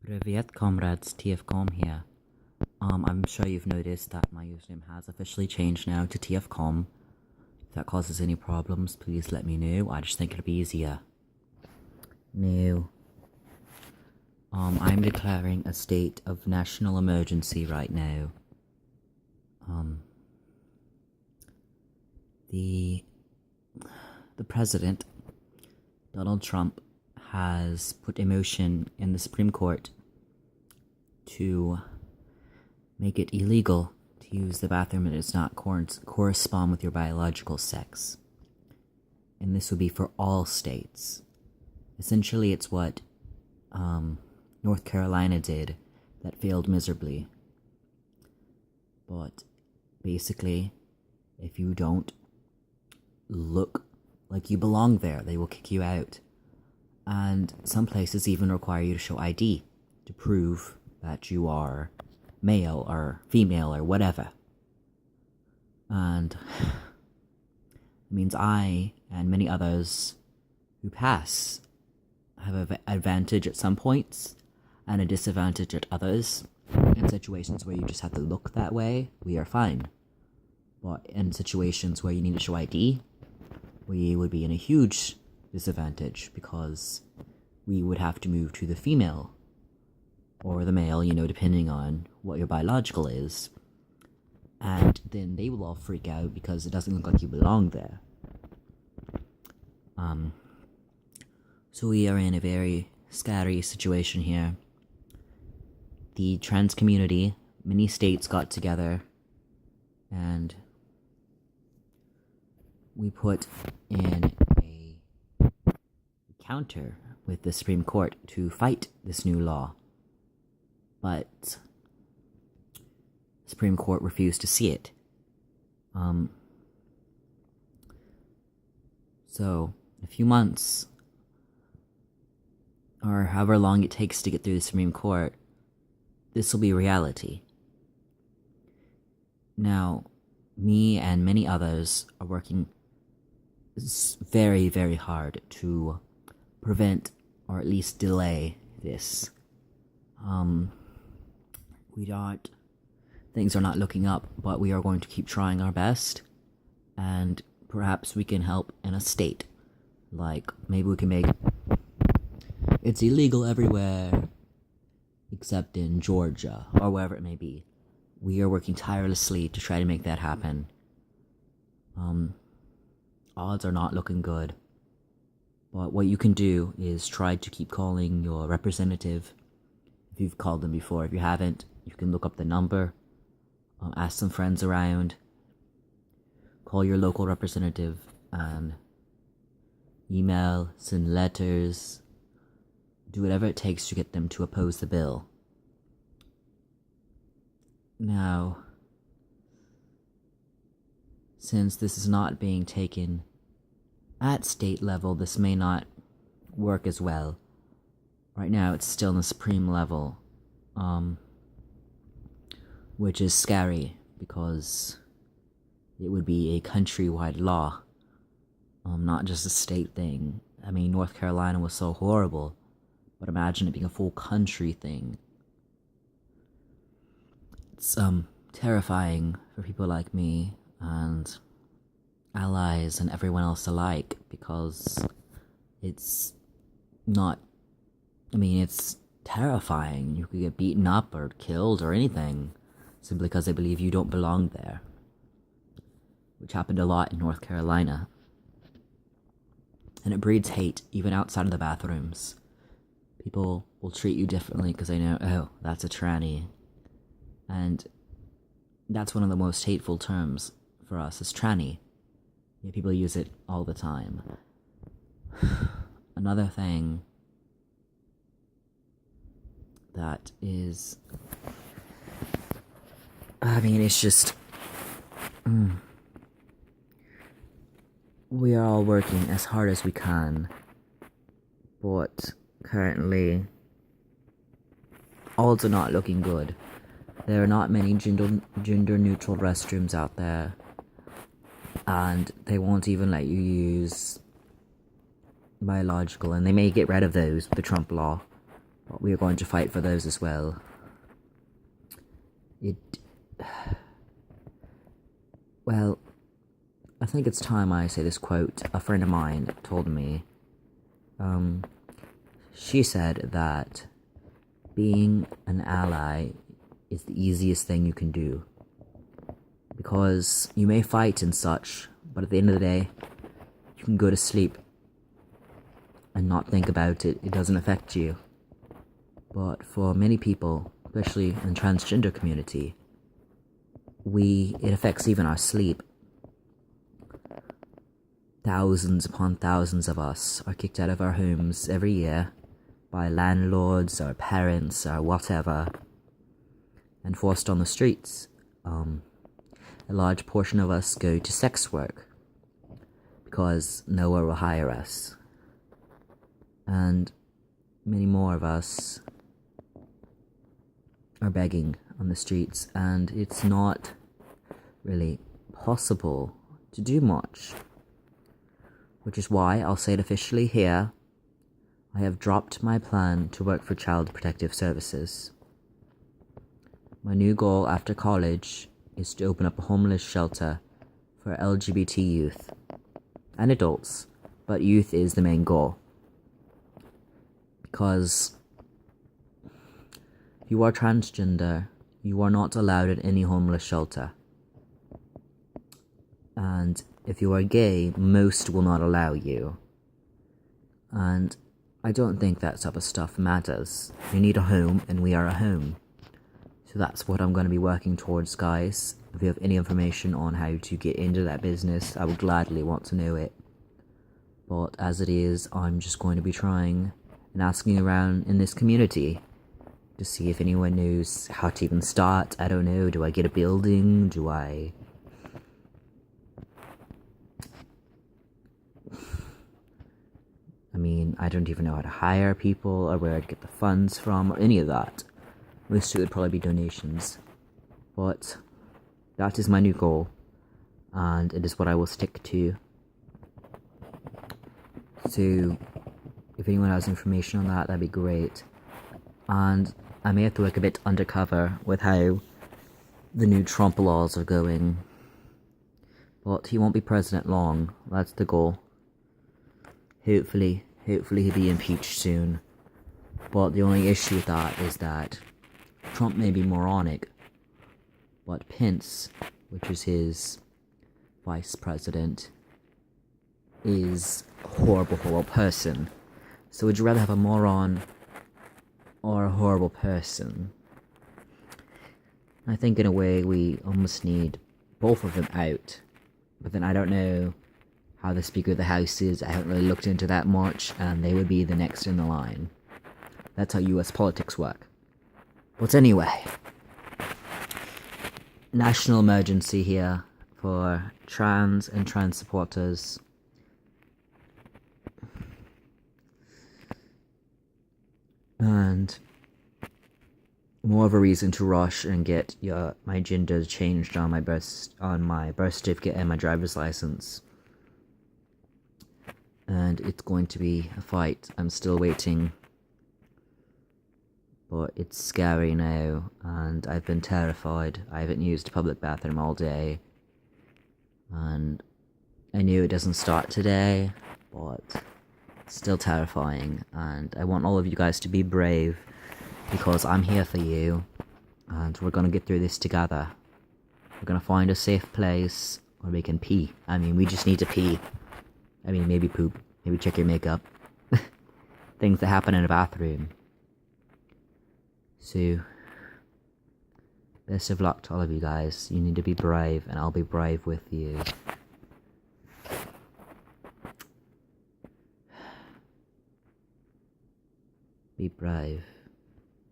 Привет, comrades, TFCom here. I'm sure you've noticed that my username has officially changed now to TFCom. If that causes any problems, please let me know. I just think it'll be easier. No. I'm declaring a state of national emergency right now. The president, Donald Trump, has put a motion in the Supreme Court to make it illegal to use the bathroom that does not correspond with your biological sex. And this would be for all states. Essentially, it's what North Carolina did that failed miserably. But basically, if you don't look like you belong there, they will kick you out. And some places even require you to show ID to prove that you are male or female or whatever. And it means I and many others who pass have an advantage at some points and a disadvantage at others. In situations where you just have to look that way, we are fine. But in situations where you need to show ID, we would be in a huge disadvantage because we would have to move to the female or the male, depending on what your biological is. And then they will all freak out because it doesn't look like you belong there. So we are in a very scary situation here. The trans community, many states got together and we put in a counter with the Supreme Court to fight this new law. But the Supreme Court refused to see it. So, in a few months, or however long it takes to get through the Supreme Court, this will be reality. Now, me and many others are working very, very hard to prevent or at least delay this. Things are not looking up, but we are going to keep trying our best, and perhaps we can help in a state. Like, maybe we can make it's illegal everywhere except in Georgia, or wherever it may be. We are working tirelessly to try to make that happen. Odds are not looking good. But what you can do is try to keep calling your representative if you've called them before. If you haven't, you can look up the number, ask some friends around, call your local representative, and email, send letters, do whatever it takes to get them to oppose the bill. Now, since this is not being taken at state level, this may not work as well. Right now, it's still in the supreme level, which is scary because it would be a countrywide law, not just a state thing. I mean, North Carolina was so horrible, but imagine it being a full country thing. It's terrifying for people like me and allies and everyone else alike, because it's terrifying. You could get beaten up or killed or anything simply because they believe you don't belong there, which happened a lot in North Carolina. And it breeds hate even outside of the bathrooms. People will treat you differently because they know, oh, that's a tranny. And that's one of the most hateful terms for us, is tranny. Yeah, people use it all the time. Another thing that is... it's just... We are all working as hard as we can, but currently, odds are not looking good. There are not many gender-neutral restrooms out there, and they won't even let you use biological, and they may get rid of those with the Trump law. But we are going to fight for those as well. Well, I think it's time I say this quote. A friend of mine told me, she said that being an ally is the easiest thing you can do. Because you may fight and such, but at the end of the day, you can go to sleep and not think about it. It doesn't affect you. But for many people, especially in the transgender community, it affects even our sleep. Thousands upon thousands of us are kicked out of our homes every year by landlords or parents or whatever and forced on the streets. A large portion of us go to sex work because nowhere will hire us. And many more of us are begging on the streets, and it's not really possible to do much. Which is why I'll say it officially here, I have dropped my plan to work for Child Protective Services. My new goal after college is to open up a homeless shelter for LGBT youth and adults, but youth is the main goal. Because if you are transgender, you are not allowed in any homeless shelter. And if you are gay, most will not allow you. And I don't think that type of stuff matters. You need a home, and we are a home. So that's what I'm going to be working towards, guys. If you have any information on how to get into that business, I would gladly want to know it. But as it is, I'm just going to be trying and asking around in this community to see if anyone knows how to even start. I don't know. Do I get a building? I don't even know how to hire people or where I'd get the funds from or any of that. Most of it would probably be donations. But that is my new goal, and it is what I will stick to. So if anyone has information on that, that'd be great. And I may have to work a bit undercover with how the new Trump laws are going. But he won't be president long. That's the goal. Hopefully he'll be impeached soon. But the only issue with that is that Trump may be moronic, but Pence, which is his vice president, is a horrible person. So would you rather have a moron or a horrible person? I think in a way we almost need both of them out. But then I don't know how the Speaker of the House is. I haven't really looked into that much, and they would be the next in the line. That's how US politics work. But anyway, national emergency here for trans and trans supporters. And more of a reason to rush and get my gender changed on my birth certificate and my driver's license. And it's going to be a fight. I'm still waiting. But it's scary now, and I've been terrified. I haven't used a public bathroom all day. And I knew it doesn't start today, but it's still terrifying. And I want all of you guys to be brave, because I'm here for you. And we're gonna get through this together. We're gonna find a safe place where we can pee. We just need to pee. Maybe poop. Maybe check your makeup. Things that happen in a bathroom. So, best of luck to all of you guys. You need to be brave, and I'll be brave with you. Be brave.